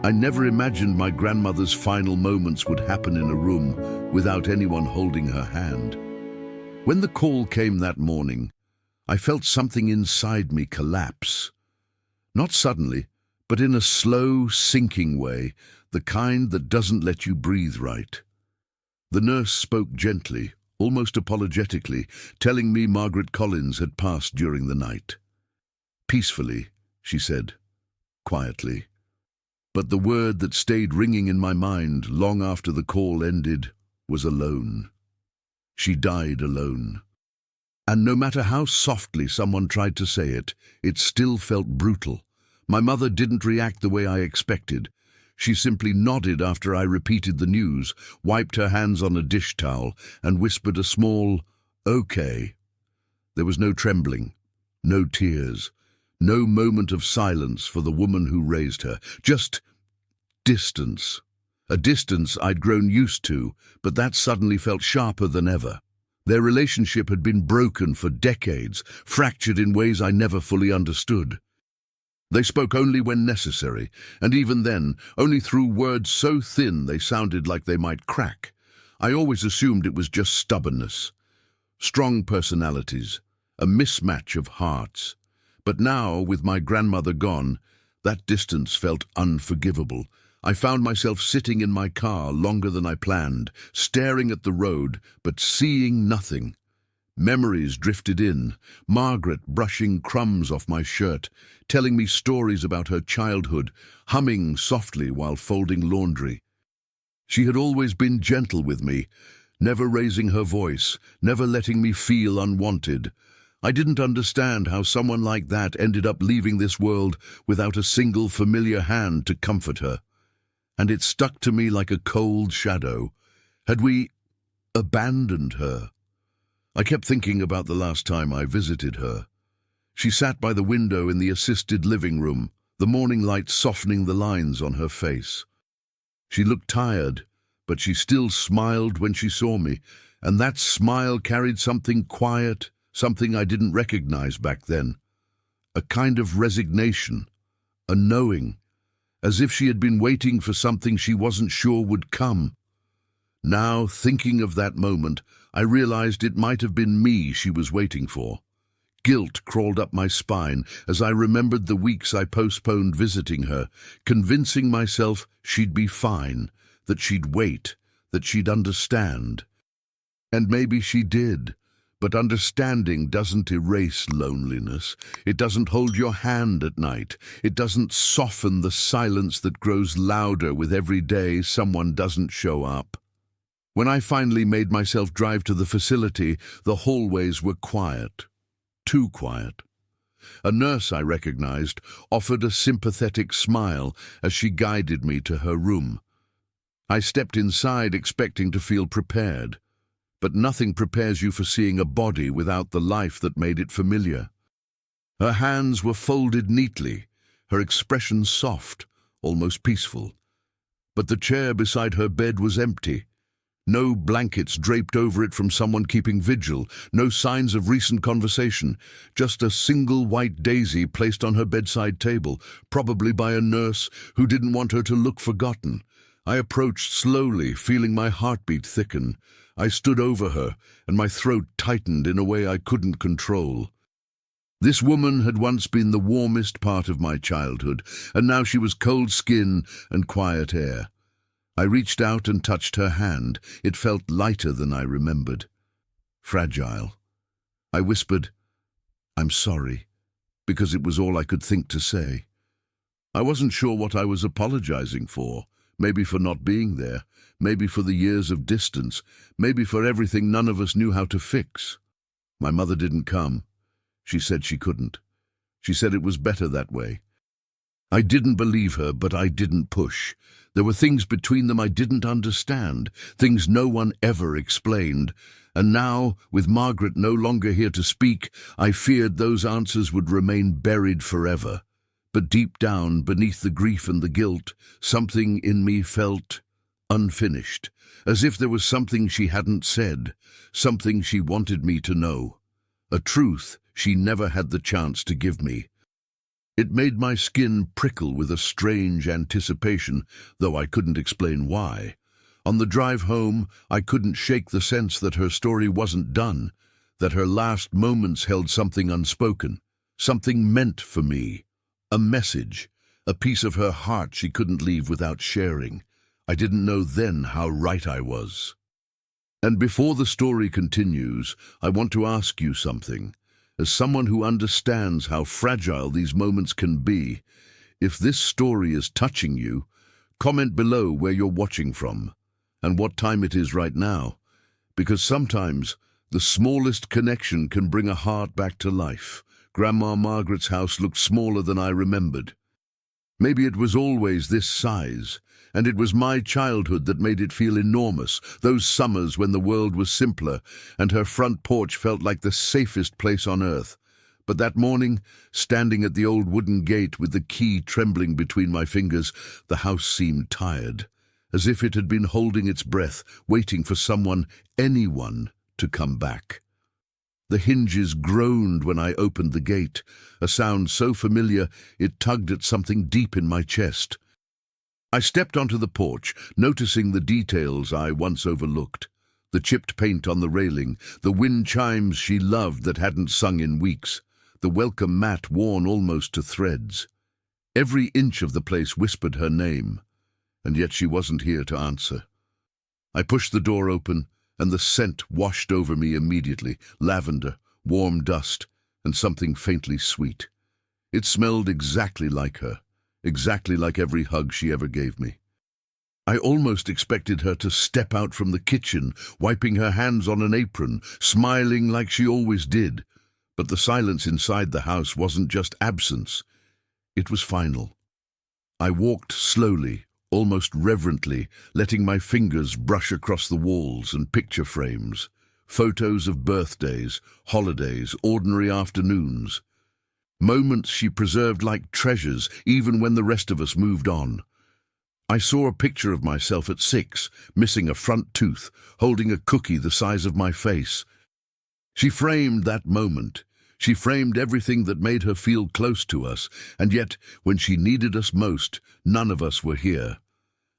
I never imagined my grandmother's final moments would happen in a room without anyone holding her hand. When the call came that morning, I felt something inside me collapse. Not suddenly, but in a slow, sinking way, the kind that doesn't let you breathe right. The nurse spoke gently, almost apologetically, telling me Margaret Collins had passed during the night. Peacefully, she said, quietly. But the word that stayed ringing in my mind long after the call ended was alone. She died alone. And no matter how softly someone tried to say it, it still felt brutal. My mother didn't react the way I expected. She simply nodded after I repeated the news, wiped her hands on a dish towel, and whispered a small, "Okay." There was no trembling, no tears, no moment of silence for the woman who raised her, just distance. A distance I'd grown used to, but that suddenly felt sharper than ever. Their relationship had been broken for decades, fractured in ways I never fully understood. They spoke only when necessary, and even then, only through words so thin they sounded like they might crack. I always assumed it was just stubbornness. Strong personalities, a mismatch of hearts. But now, with my grandmother gone, that distance felt unforgivable. I found myself sitting in my car longer than I planned, staring at the road, but seeing nothing. Memories drifted in, Margaret brushing crumbs off my shirt, telling me stories about her childhood, humming softly while folding laundry. She had always been gentle with me, never raising her voice, never letting me feel unwanted. I didn't understand how someone like that ended up leaving this world without a single familiar hand to comfort her. And it stuck to me like a cold shadow. Had we abandoned her? I kept thinking about the last time I visited her. She sat by the window in the assisted living room, the morning light softening the lines on her face. She looked tired, but she still smiled when she saw me, and that smile carried something quiet, something I didn't recognize back then. A kind of resignation, a knowing, as if she had been waiting for something she wasn't sure would come. Now, thinking of that moment, I realized it might have been me she was waiting for. Guilt crawled up my spine as I remembered the weeks I postponed visiting her, convincing myself she'd be fine, that she'd wait, that she'd understand. And maybe she did. But understanding doesn't erase loneliness. It doesn't hold your hand at night. It doesn't soften the silence that grows louder with every day someone doesn't show up. When I finally made myself drive to the facility, the hallways were quiet. Too quiet. A nurse I recognized offered a sympathetic smile as she guided me to her room. I stepped inside expecting to feel prepared. But nothing prepares you for seeing a body without the life that made it familiar. Her hands were folded neatly, her expression soft, almost peaceful. But the chair beside her bed was empty. No blankets draped over it from someone keeping vigil, no signs of recent conversation, just a single white daisy placed on her bedside table, probably by a nurse who didn't want her to look forgotten. I approached slowly, feeling my heartbeat thicken. I stood over her, and my throat tightened in a way I couldn't control. This woman had once been the warmest part of my childhood, and now she was cold skin and quiet air. I reached out and touched her hand. It felt lighter than I remembered. Fragile. I whispered, "I'm sorry," because it was all I could think to say. I wasn't sure what I was apologizing for. Maybe for not being there, maybe for the years of distance, maybe for everything none of us knew how to fix. My mother didn't come. She said she couldn't. She said it was better that way. I didn't believe her, but I didn't push. There were things between them I didn't understand, things no one ever explained. And now, with Margaret no longer here to speak, I feared those answers would remain buried forever. But deep down, beneath the grief and the guilt, something in me felt unfinished, as if there was something she hadn't said, something she wanted me to know, a truth she never had the chance to give me. It made my skin prickle with a strange anticipation, though I couldn't explain why. On the drive home, I couldn't shake the sense that her story wasn't done, that her last moments held something unspoken, something meant for me, a message, a piece of her heart she couldn't leave without sharing. I didn't know then how right I was. And before the story continues, I want to ask you something. As someone who understands how fragile these moments can be, if this story is touching you, comment below where you're watching from and what time it is right now, because sometimes the smallest connection can bring a heart back to life. Grandma Margaret's house looked smaller than I remembered. Maybe it was always this size, and it was my childhood that made it feel enormous, those summers when the world was simpler and her front porch felt like the safest place on earth. But that morning, standing at the old wooden gate with the key trembling between my fingers, the house seemed tired, as if it had been holding its breath, waiting for someone, anyone, to come back. The hinges groaned when I opened the gate, a sound so familiar it tugged at something deep in my chest. I stepped onto the porch, noticing the details I once overlooked. The chipped paint on the railing, the wind chimes she loved that hadn't sung in weeks, the welcome mat worn almost to threads. Every inch of the place whispered her name, and yet she wasn't here to answer. I pushed the door open, and the scent washed over me immediately, lavender, warm dust, and something faintly sweet. It smelled exactly like her, exactly like every hug she ever gave me. I almost expected her to step out from the kitchen, wiping her hands on an apron, smiling like she always did. But the silence inside the house wasn't just absence. It was final. I walked slowly, almost reverently, letting my fingers brush across the walls and picture frames, photos of birthdays, holidays, ordinary afternoons. Moments she preserved like treasures, even when the rest of us moved on. I saw a picture of myself at 6, missing a front tooth, holding a cookie the size of my face. She framed that moment. She framed everything that made her feel close to us, and yet, when she needed us most, none of us were here.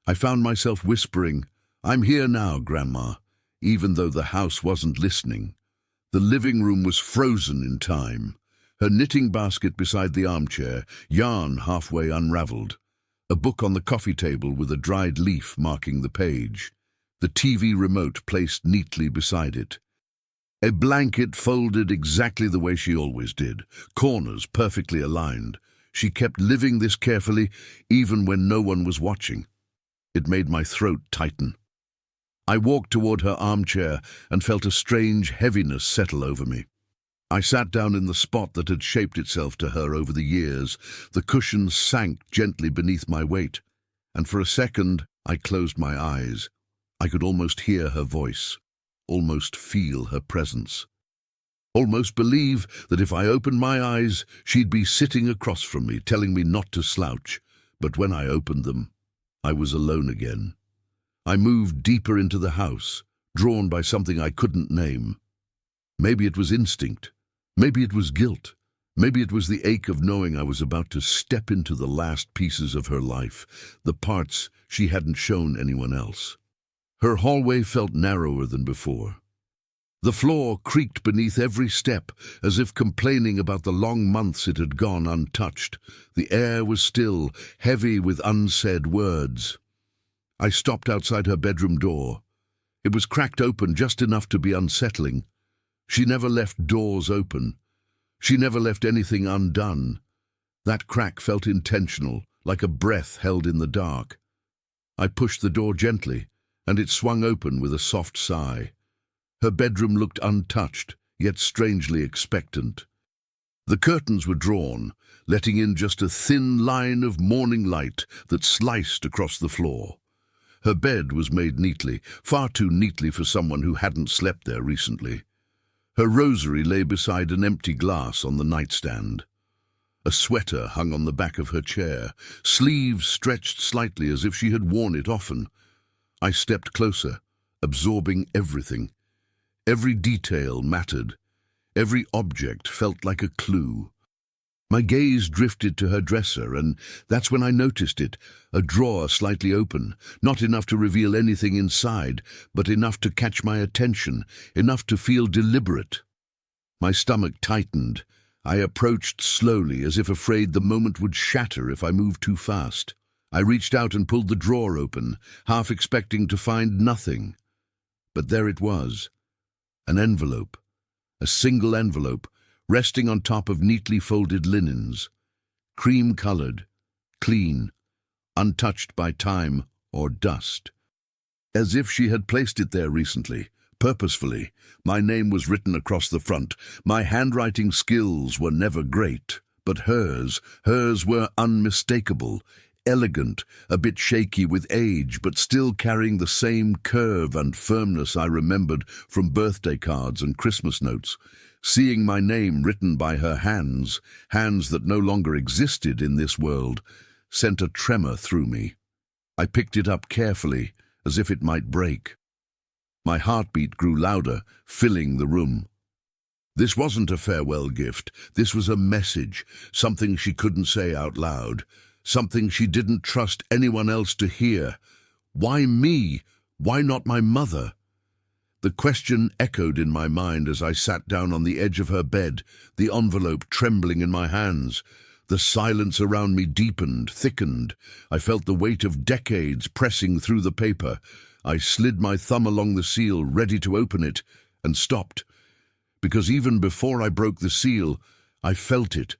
I found myself whispering, "I'm here now, Grandma," even though the house wasn't listening. The living room was frozen in time. Her knitting basket beside the armchair, yarn halfway unraveled. A book on the coffee table with a dried leaf marking the page. The TV remote placed neatly beside it. A blanket folded exactly the way she always did, corners perfectly aligned. She kept living this carefully, even when no one was watching. It made my throat tighten. I walked toward her armchair and felt a strange heaviness settle over me. I sat down in the spot that had shaped itself to her over the years. The cushions sank gently beneath my weight, and for a second I closed my eyes. I could almost hear her voice, almost feel her presence, almost believe that if I opened my eyes, she'd be sitting across from me, telling me not to slouch. But when I opened them, I was alone again. I moved deeper into the house, drawn by something I couldn't name. Maybe it was instinct. Maybe it was guilt. Maybe it was the ache of knowing I was about to step into the last pieces of her life, the parts she hadn't shown anyone else. Her hallway felt narrower than before. The floor creaked beneath every step, as if complaining about the long months it had gone untouched. The air was still, heavy with unsaid words. I stopped outside her bedroom door. It was cracked open just enough to be unsettling. She never left doors open. She never left anything undone. That crack felt intentional, like a breath held in the dark. I pushed the door gently, and it swung open with a soft sigh. Her bedroom looked untouched, yet strangely expectant. The curtains were drawn, letting in just a thin line of morning light that sliced across the floor. Her bed was made neatly, far too neatly for someone who hadn't slept there recently. Her rosary lay beside an empty glass on the nightstand. A sweater hung on the back of her chair, sleeves stretched slightly as if she had worn it often. I stepped closer, absorbing everything. Every detail mattered. Every object felt like a clue. My gaze drifted to her dresser, and that's when I noticed it, a drawer slightly open, not enough to reveal anything inside, but enough to catch my attention, enough to feel deliberate. My stomach tightened. I approached slowly, as if afraid the moment would shatter if I moved too fast. I reached out and pulled the drawer open, half expecting to find nothing. But there it was, an envelope, a single envelope, resting on top of neatly folded linens, cream-colored, clean, untouched by time or dust. As if she had placed it there recently, purposefully. My name was written across the front. My handwriting skills were never great, but hers were unmistakable, elegant, a bit shaky with age, but still carrying the same curve and firmness I remembered from birthday cards and Christmas notes. Seeing my name written by her hands that no longer existed in this world, sent a tremor through me. I picked it up carefully, as if it might break. My heartbeat grew louder, filling the room. This wasn't a farewell gift. This was a message, something she couldn't say out loud, something she didn't trust anyone else to hear. Why me? Why not my mother? The question echoed in my mind as I sat down on the edge of her bed, the envelope trembling in my hands. The silence around me deepened, thickened. I felt the weight of decades pressing through the paper. I slid my thumb along the seal, ready to open it, and stopped. Because even before I broke the seal, I felt it.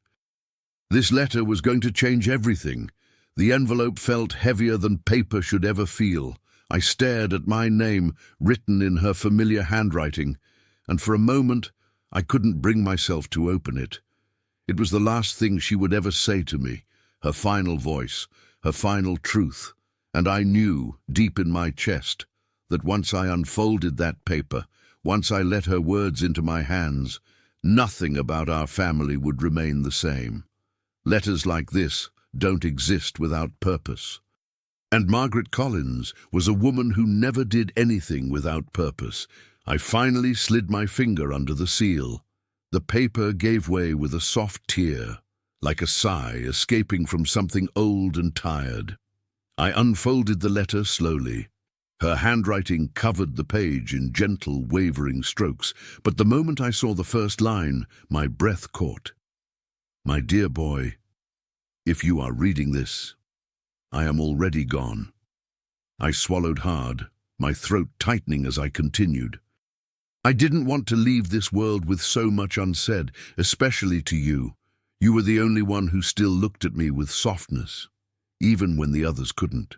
This letter was going to change everything. The envelope felt heavier than paper should ever feel. I stared at my name, written in her familiar handwriting, and for a moment I couldn't bring myself to open it. It was the last thing she would ever say to me, her final voice, her final truth, and I knew, deep in my chest, that once I unfolded that paper, once I let her words into my hands, nothing about our family would remain the same. Letters like this don't exist without purpose. And Margaret Collins was a woman who never did anything without purpose. I finally slid my finger under the seal. The paper gave way with a soft tear, like a sigh escaping from something old and tired. I unfolded the letter slowly. Her handwriting covered the page in gentle, wavering strokes, but the moment I saw the first line, my breath caught. My dear boy, if you are reading this, I am already gone. I swallowed hard, my throat tightening as I continued. I didn't want to leave this world with so much unsaid, especially to you. You were the only one who still looked at me with softness, even when the others couldn't.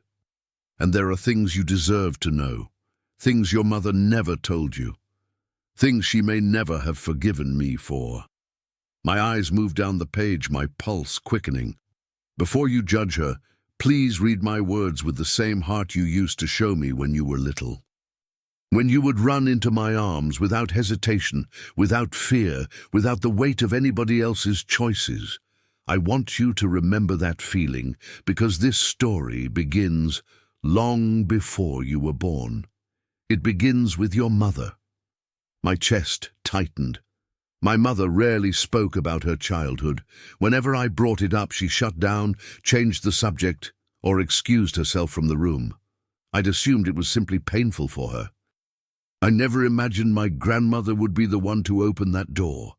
And there are things you deserve to know, things your mother never told you, things she may never have forgiven me for. My eyes moved down the page, my pulse quickening. Before you judge her, please read my words with the same heart you used to show me when you were little. When you would run into my arms without hesitation, without fear, without the weight of anybody else's choices. I want you to remember that feeling, because this story begins long before you were born. It begins with your mother. My chest tightened. My mother rarely spoke about her childhood. Whenever I brought it up, she shut down, changed the subject, or excused herself from the room. I'd assumed it was simply painful for her. I never imagined my grandmother would be the one to open that door.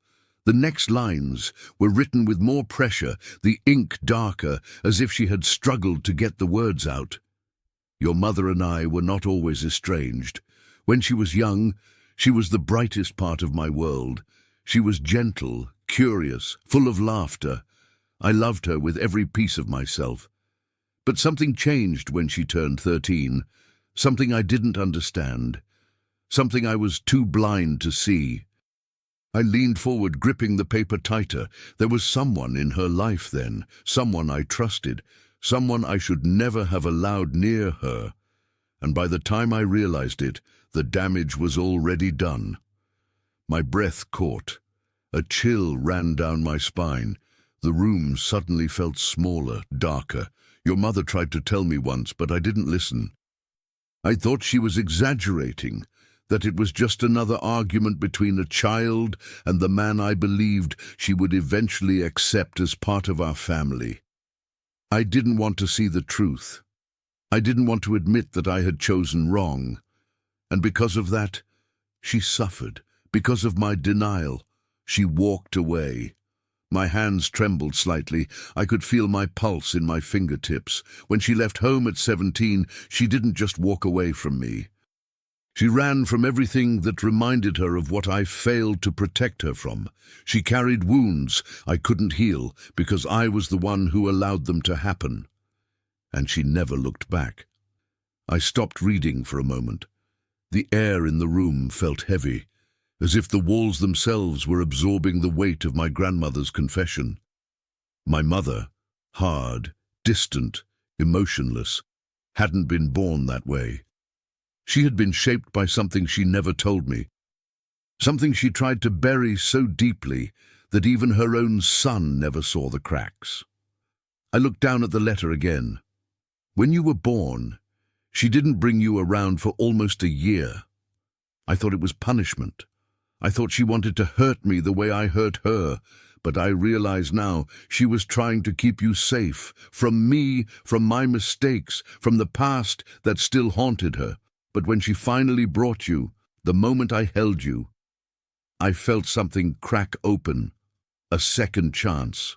The next lines were written with more pressure, the ink darker, as if she had struggled to get the words out. Your mother and I were not always estranged. When she was young, she was the brightest part of my world. She was gentle, curious, full of laughter. I loved her with every piece of myself. But something changed when she turned 13, something I didn't understand, something I was too blind to see. I leaned forward, gripping the paper tighter. There was someone in her life then, someone I trusted, someone I should never have allowed near her. And by the time I realized it, the damage was already done. My breath caught. A chill ran down my spine. The room suddenly felt smaller, darker. Your mother tried to tell me once, but I didn't listen. I thought she was exaggerating, that it was just another argument between a child and the man I believed she would eventually accept as part of our family. I didn't want to see the truth. I didn't want to admit that I had chosen wrong. And because of that, she suffered. Because of my denial, she walked away. My hands trembled slightly. I could feel my pulse in my fingertips. When she left home at 17, she didn't just walk away from me. She ran from everything that reminded her of what I failed to protect her from. She carried wounds I couldn't heal because I was the one who allowed them to happen. And she never looked back. I stopped reading for a moment. The air in the room felt heavy, as if the walls themselves were absorbing the weight of my grandmother's confession. My mother, hard, distant, emotionless, hadn't been born that way. She had been shaped by something she never told me, something she tried to bury so deeply that even her own son never saw the cracks. I looked down at the letter again. When you were born, she didn't bring you around for almost a year. I thought it was punishment. I thought she wanted to hurt me the way I hurt her, but I realize now she was trying to keep you safe, from me, from my mistakes, from the past that still haunted her. But when she finally brought you, the moment I held you, I felt something crack open, a second chance.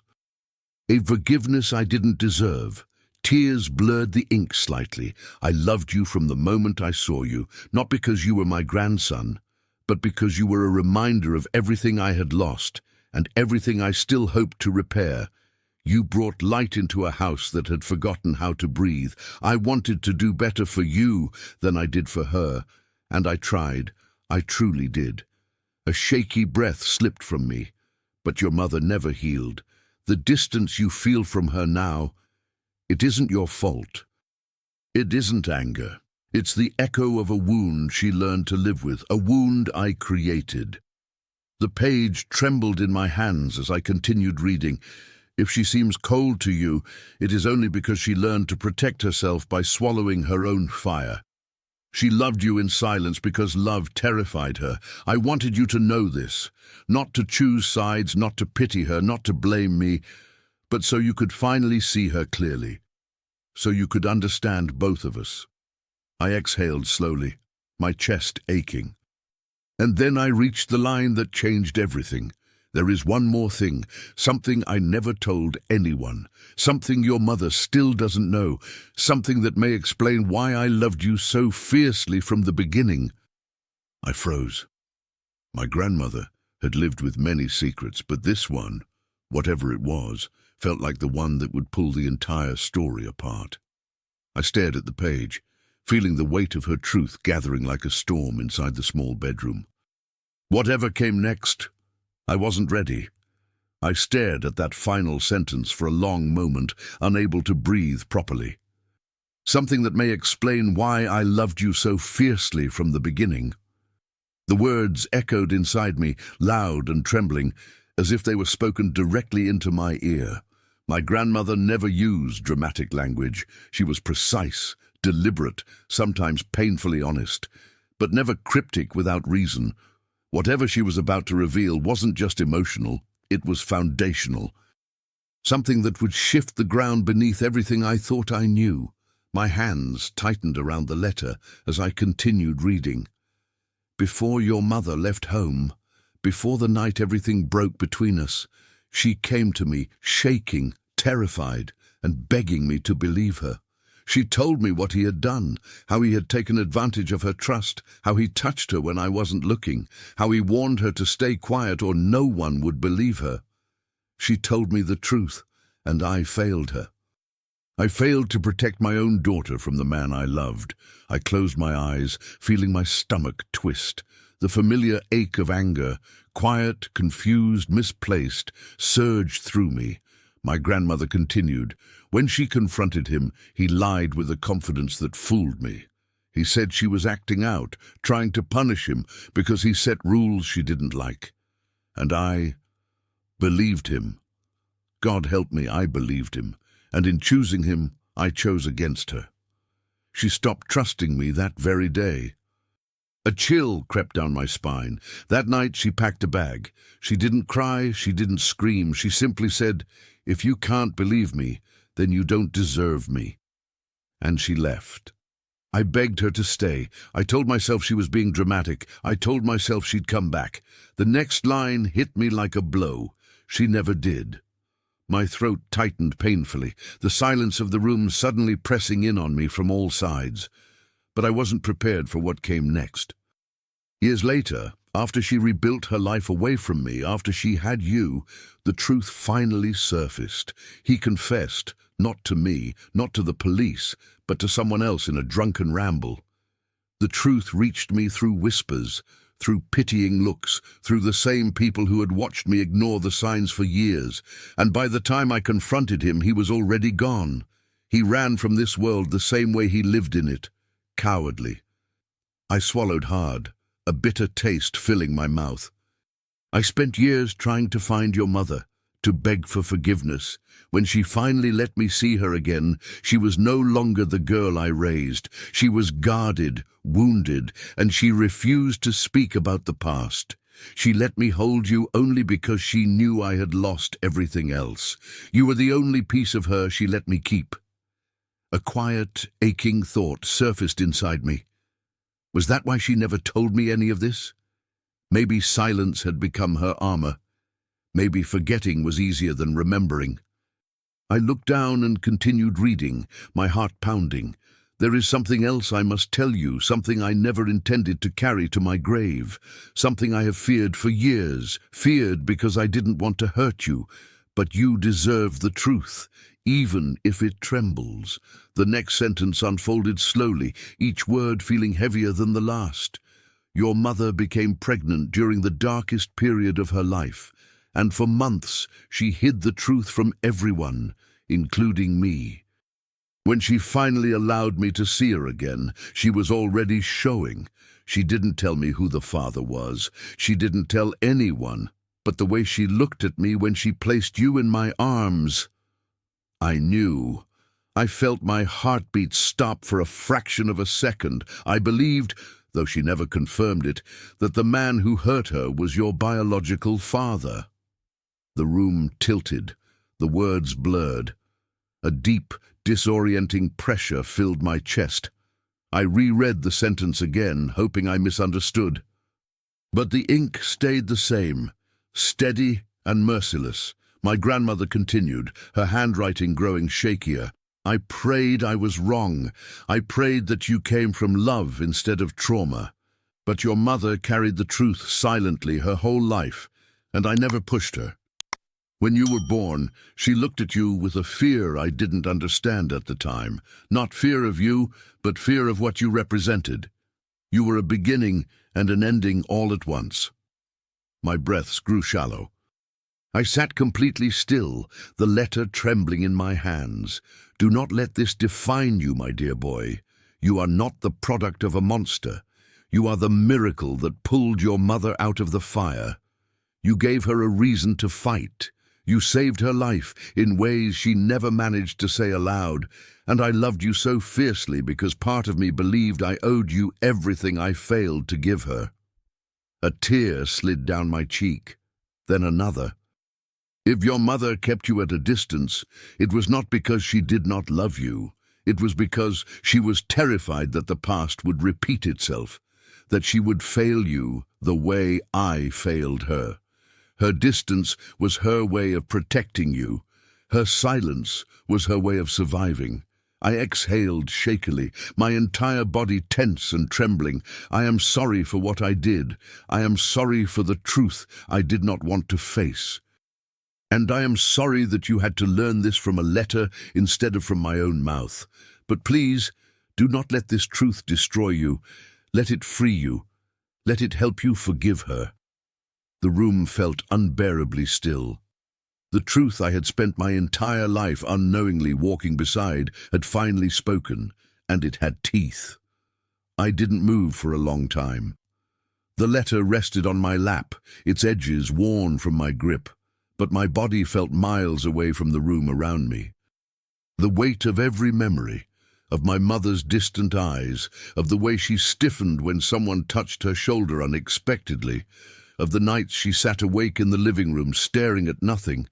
A forgiveness I didn't deserve. Tears blurred the ink slightly. I loved you from the moment I saw you, not because you were my grandson, but because you were a reminder of everything I had lost and everything I still hoped to repair. You brought light into a house that had forgotten how to breathe. I wanted to do better for you than I did for her, and I tried. I truly did. A shaky breath slipped from me, but your mother never healed. The distance you feel from her now, it isn't your fault. It isn't anger. It's the echo of a wound she learned to live with, a wound I created. The page trembled in my hands as I continued reading. If she seems cold to you, it is only because she learned to protect herself by swallowing her own fire. She loved you in silence because love terrified her. I wanted you to know this, not to choose sides, not to pity her, not to blame me, but so you could finally see her clearly, so you could understand both of us. I exhaled slowly, my chest aching. And then I reached the line that changed everything. There is one more thing, something I never told anyone, something your mother still doesn't know, something that may explain why I loved you so fiercely from the beginning. I froze. My grandmother had lived with many secrets, but this one, whatever it was, felt like the one that would pull the entire story apart. I stared at the page, feeling the weight of her truth gathering like a storm inside the small bedroom. Whatever came next, I wasn't ready. I stared at that final sentence for a long moment, unable to breathe properly. Something that may explain why I loved you so fiercely from the beginning. The words echoed inside me, loud and trembling, as if they were spoken directly into my ear. My grandmother never used dramatic language. She was precise, deliberate, sometimes painfully honest, but never cryptic without reason. Whatever she was about to reveal wasn't just emotional, it was foundational. Something that would shift the ground beneath everything I thought I knew. My hands tightened around the letter as I continued reading. Before your mother left home, before the night everything broke between us, she came to me, shaking, terrified, and begging me to believe her. She told me what he had done, how he had taken advantage of her trust, how he touched her when I wasn't looking, how he warned her to stay quiet or no one would believe her. She told me the truth, and I failed her. I failed to protect my own daughter from the man I loved. I closed my eyes, feeling my stomach twist. The familiar ache of anger, quiet, confused, misplaced, surged through me. My grandmother continued. When she confronted him, he lied with a confidence that fooled me. He said she was acting out, trying to punish him because he set rules she didn't like. And I believed him. God help me, I believed him. And in choosing him, I chose against her. She stopped trusting me that very day. A chill crept down my spine. That night she packed a bag. She didn't cry, she didn't scream. She simply said, "If you can't believe me, then you don't deserve me." And she left. I begged her to stay. I told myself she was being dramatic. I told myself she'd come back. The next line hit me like a blow. She never did. My throat tightened painfully, the silence of the room suddenly pressing in on me from all sides. But I wasn't prepared for what came next. Years later, after she rebuilt her life away from me, after she had you, the truth finally surfaced. He confessed, not to me, not to the police, but to someone else in a drunken ramble. The truth reached me through whispers, through pitying looks, through the same people who had watched me ignore the signs for years, and by the time I confronted him, he was already gone. He ran from this world the same way he lived in it, cowardly. I swallowed hard, a bitter taste filling my mouth. I spent years trying to find your mother, to beg for forgiveness. When she finally let me see her again, she was no longer the girl I raised. She was guarded, wounded, and she refused to speak about the past. She let me hold you only because she knew I had lost everything else. You were the only piece of her she let me keep. A quiet, aching thought surfaced inside me. Was that why she never told me any of this? Maybe silence had become her armor. Maybe forgetting was easier than remembering. I looked down and continued reading, my heart pounding. There is something else I must tell you, something I never intended to carry to my grave, something I have feared for years, feared because I didn't want to hurt you. But you deserve the truth, even if it trembles. The next sentence unfolded slowly, each word feeling heavier than the last. Your mother became pregnant during the darkest period of her life, and for months she hid the truth from everyone, including me. When she finally allowed me to see her again, she was already showing. She didn't tell me who the father was. She didn't tell anyone. But the way she looked at me when she placed you in my arms, I knew. I felt my heartbeat stop for a fraction of a second. I believed, though she never confirmed it, that the man who hurt her was your biological father. The room tilted, the words blurred. A deep, disorienting pressure filled my chest. I reread the sentence again, hoping I misunderstood. But the ink stayed the same, steady and merciless. My grandmother continued, her handwriting growing shakier. I prayed I was wrong. I prayed that you came from love instead of trauma. But your mother carried the truth silently her whole life, and I never pushed her. When you were born, she looked at you with a fear I didn't understand at the time. Not fear of you, but fear of what you represented. You were a beginning and an ending all at once. My breaths grew shallow. I sat completely still, the letter trembling in my hands. Do not let this define you, my dear boy. You are not the product of a monster. You are the miracle that pulled your mother out of the fire. You gave her a reason to fight. You saved her life in ways she never managed to say aloud, and I loved you so fiercely because part of me believed I owed you everything I failed to give her. A tear slid down my cheek, then another. If your mother kept you at a distance, it was not because she did not love you. It was because she was terrified that the past would repeat itself, that she would fail you the way I failed her. Her distance was her way of protecting you. Her silence was her way of surviving. I exhaled shakily, my entire body tense and trembling. I am sorry for what I did. I am sorry for the truth I did not want to face. And I am sorry that you had to learn this from a letter instead of from my own mouth. But please, do not let this truth destroy you. Let it free you. Let it help you forgive her. The room felt unbearably still. The truth I had spent my entire life unknowingly walking beside had finally spoken, and it had teeth. I didn't move for a long time. The letter rested on my lap, its edges worn from my grip, but my body felt miles away from the room around me. The weight of every memory, of my mother's distant eyes, of the way she stiffened when someone touched her shoulder unexpectedly, of the nights she sat awake in the living room staring at nothing,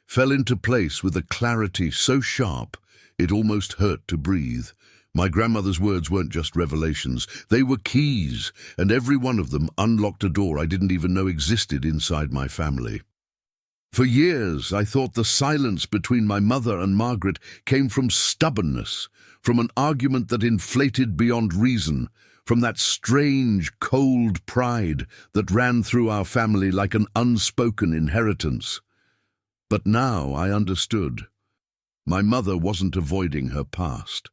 fell into place with a clarity so sharp it almost hurt to breathe. My grandmother's words weren't just revelations, they were keys, and every one of them unlocked a door I didn't even know existed inside my family. For years, I thought the silence between my mother and Margaret came from stubbornness, from an argument that inflated beyond reason, from that strange, cold pride that ran through our family like an unspoken inheritance. But now I understood. My mother wasn't avoiding her past.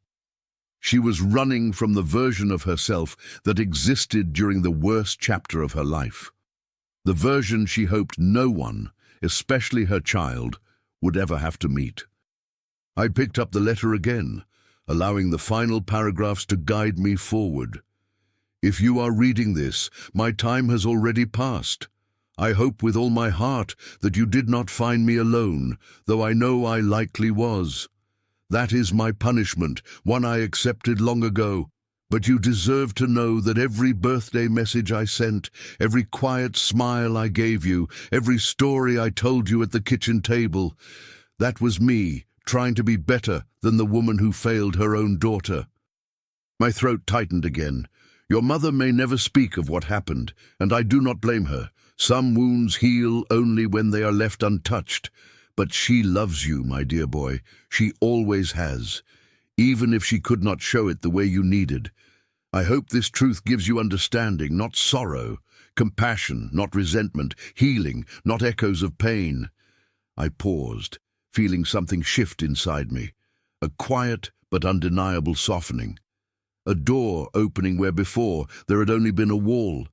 She was running from the version of herself that existed during the worst chapter of her life. The version she hoped no one, especially her child, would ever have to meet. I picked up the letter again, allowing the final paragraphs to guide me forward. If you are reading this, my time has already passed. I hope with all my heart that you did not find me alone, though I know I likely was. That is my punishment, one I accepted long ago. But you deserve to know that every birthday message I sent, every quiet smile I gave you, every story I told you at the kitchen table, that was me trying to be better than the woman who failed her own daughter. My throat tightened again. Your mother may never speak of what happened, and I do not blame her. Some wounds heal only when they are left untouched. But she loves you, my dear boy. She always has, even if she could not show it the way you needed. I hope this truth gives you understanding, not sorrow, compassion, not resentment, healing, not echoes of pain. I paused, feeling something shift inside me, a quiet but undeniable softening, a door opening where before there had only been a wall.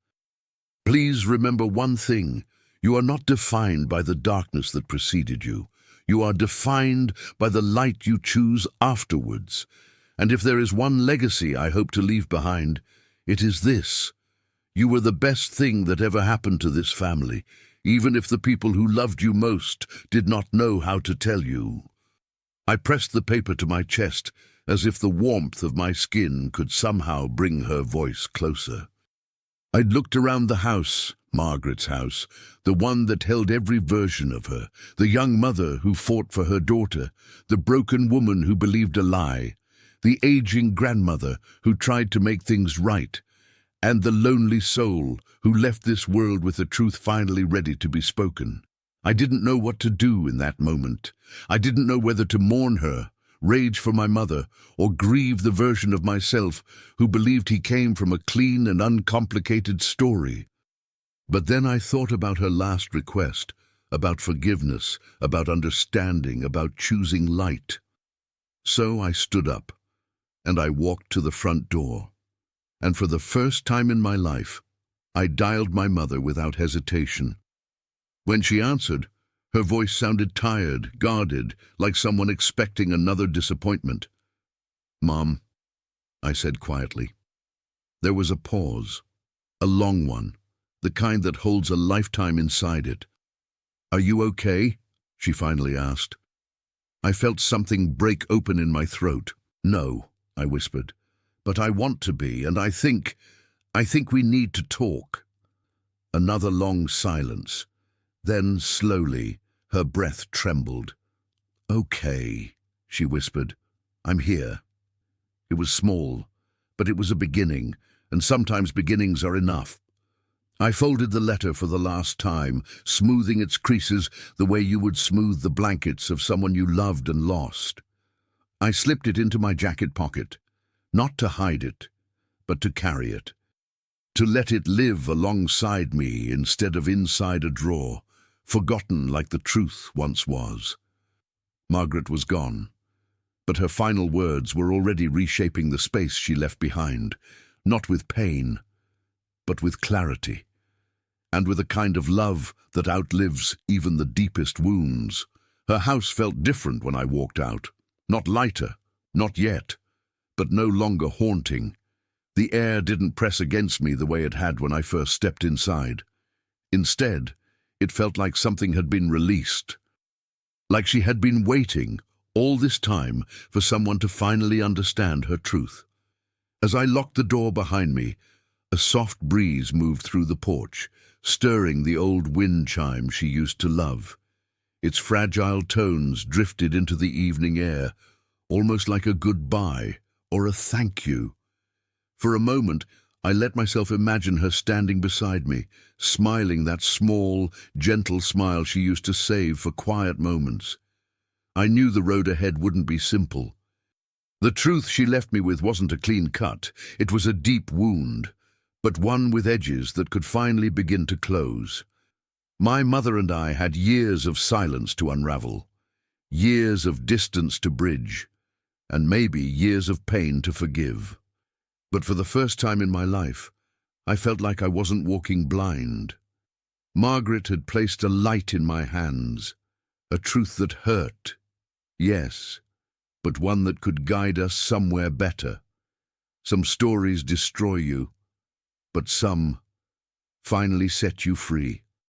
Please remember one thing. You are not defined by the darkness that preceded you. You are defined by the light you choose afterwards. And if there is one legacy I hope to leave behind, it is this. You were the best thing that ever happened to this family, even if the people who loved you most did not know how to tell you. I pressed the paper to my chest, as if the warmth of my skin could somehow bring her voice closer. I'd looked around the house, Margaret's house, the one that held every version of her, the young mother who fought for her daughter, the broken woman who believed a lie, the aging grandmother who tried to make things right, and the lonely soul who left this world with the truth finally ready to be spoken. I didn't know what to do in that moment. I didn't know whether to mourn her, rage for my mother, or grieve the version of myself who believed he came from a clean and uncomplicated story. But then I thought about her last request, about forgiveness, about understanding, about choosing light. So I stood up, and I walked to the front door. And for the first time in my life, I dialed my mother without hesitation. When she answered, her voice sounded tired, guarded, like someone expecting another disappointment. "Mom," I said quietly. There was a pause, a long one, the kind that holds a lifetime inside it. "Are you okay?" she finally asked. I felt something break open in my throat. "No," I whispered, "but I want to be, and I think we need to talk." Another long silence. Then, slowly, her breath trembled. "Okay," she whispered. "I'm here." It was small, but it was a beginning, and sometimes beginnings are enough. I folded the letter for the last time, smoothing its creases the way you would smooth the blankets of someone you loved and lost. I slipped it into my jacket pocket, not to hide it, but to carry it, to let it live alongside me instead of inside a drawer, forgotten like the truth once was. Margaret was gone, but her final words were already reshaping the space she left behind, not with pain, but with clarity, and with a kind of love that outlives even the deepest wounds. Her house felt different when I walked out, not lighter, not yet, but no longer haunting. The air didn't press against me the way it had when I first stepped inside. Instead, it felt like something had been released, like she had been waiting, All this time for someone to finally understand her truth. As I locked the door behind me, a soft breeze moved through the porch, stirring the old wind chime she used to love. Its fragile tones drifted into the evening air, almost like a goodbye or a thank you. For a moment, I let myself imagine her standing beside me, smiling that small, gentle smile she used to save for quiet moments. I knew the road ahead wouldn't be simple. The truth she left me with wasn't a clean cut, it was a deep wound, but one with edges that could finally begin to close. My mother and I had years of silence to unravel, years of distance to bridge, and maybe years of pain to forgive. But for the first time in my life, I felt like I wasn't walking blind. Margaret had placed a light in my hands, a truth that hurt, yes, but one that could guide us somewhere better. Some stories destroy you, but some finally set you free.